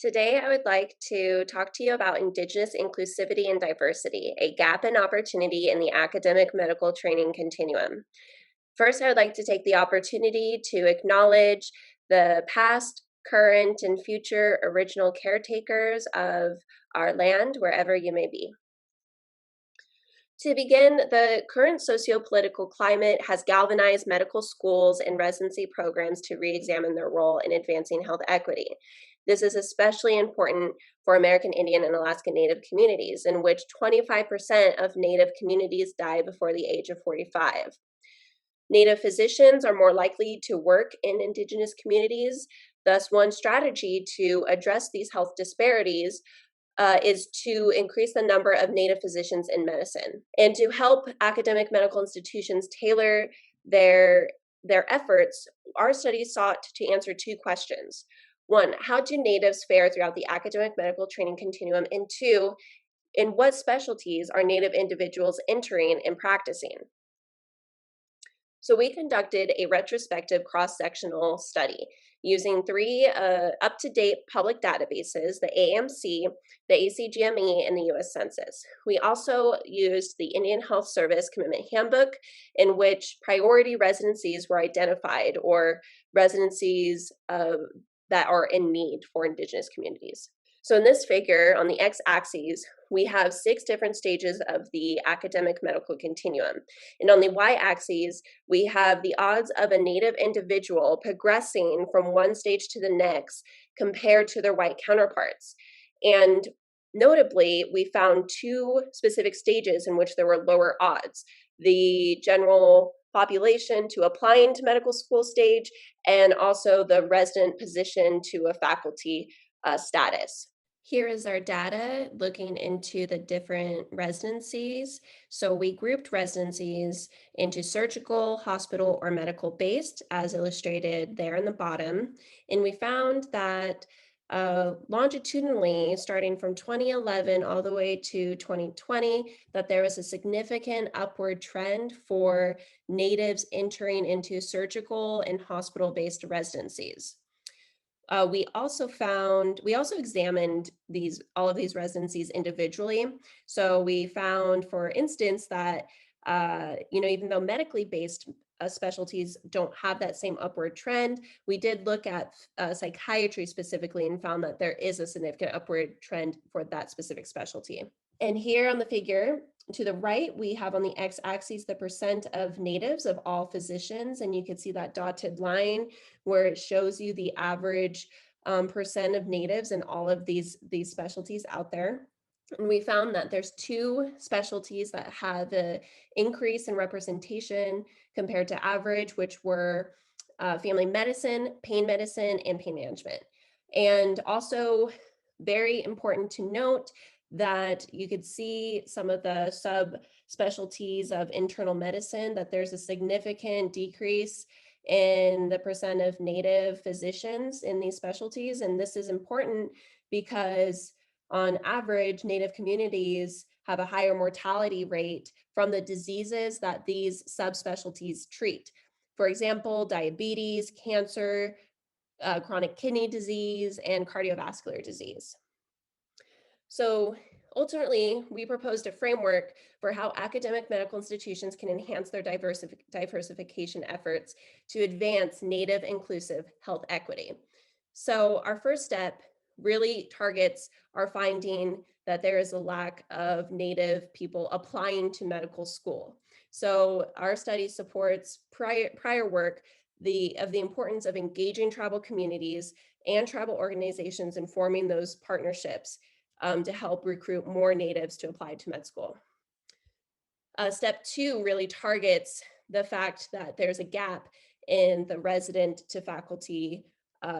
Today, I would like to talk to you about Indigenous inclusivity and diversity, a gap in opportunity in the academic medical training continuum. First, I would like to take the opportunity to acknowledge the past, current, and future original caretakers of our land, wherever you may be. To begin, the current socio-political climate has galvanized medical schools and residency programs to re-examine their role in advancing health equity. This is especially important for American Indian and Alaska Native communities, in which 25% of Native communities die before the age of 45. Native physicians are more likely to work in Indigenous communities. Thus, one strategy to address these health disparities is to increase the number of Native physicians in medicine. And to help academic medical institutions tailor their efforts, our study sought to answer two questions. One, how do Natives fare throughout the academic medical training continuum? And two, in what specialties are Native individuals entering and practicing? So we conducted a retrospective cross-sectional study using three up-to-date public databases, the AMC, the ACGME, and the U.S. Census. We also used the Indian Health Service Commitment Handbook, in which priority residencies were identified, or residencies that are in need for Indigenous communities. So in this figure, on the x-axis, we have 6 different stages of the academic medical continuum. And on the y-axis, we have the odds of a Native individual progressing from one stage to the next compared to their white counterparts. And notably, we found 2 specific stages in which there were lower odds: the general population to applying to medical school stage, and also the resident position to a faculty status. Here is our data looking into the different residencies. So we grouped residencies into surgical, hospital, or medical based, as illustrated there in the bottom. And we found that longitudinally, starting from 2011 all the way to 2020, that there was a significant upward trend for Natives entering into surgical and hospital-based residencies. We also examined all of these residencies individually. So we found, for instance, that even though medically based specialties don't have that same upward trend, we did look at psychiatry specifically and found that there is a significant upward trend for that specific specialty. And here on the figure to the right, we have on the x-axis the percent of Natives of all physicians, and you can see that dotted line where it shows you the average percent of Natives in all of these specialties out there. And we found that there's 2 specialties that had the increase in representation compared to average, which were family medicine, and pain management. And also, very important to note that you could see some of the subspecialties of internal medicine, that there's a significant decrease in the percent of Native physicians in these specialties. And this is important because on average, Native communities have a higher mortality rate from the diseases that these subspecialties treat. For example, diabetes, cancer, chronic kidney disease, and cardiovascular disease. So ultimately, we proposed a framework for how academic medical institutions can enhance their diversification efforts to advance Native inclusive health equity. So our first step really targets our finding that there is a lack of Native people applying to medical school. So our study supports prior work of the importance of engaging tribal communities and tribal organizations and forming those partnerships to help recruit more Natives to apply to med school. Step 2 really targets the fact that there's a gap in the resident to faculty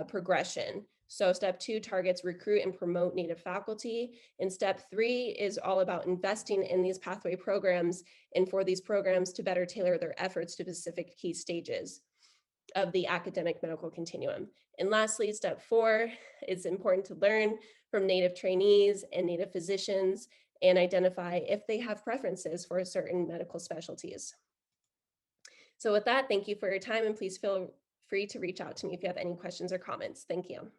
progression. So step 2 targets recruit and promote Native faculty. And step 3 is all about investing in these pathway programs and for these programs to better tailor their efforts to specific key stages of the academic medical continuum. And lastly, step 4, it's important to learn from Native trainees and Native physicians and identify if they have preferences for certain medical specialties. So with that, thank you for your time, and please feel free to reach out to me if you have any questions or comments. Thank you.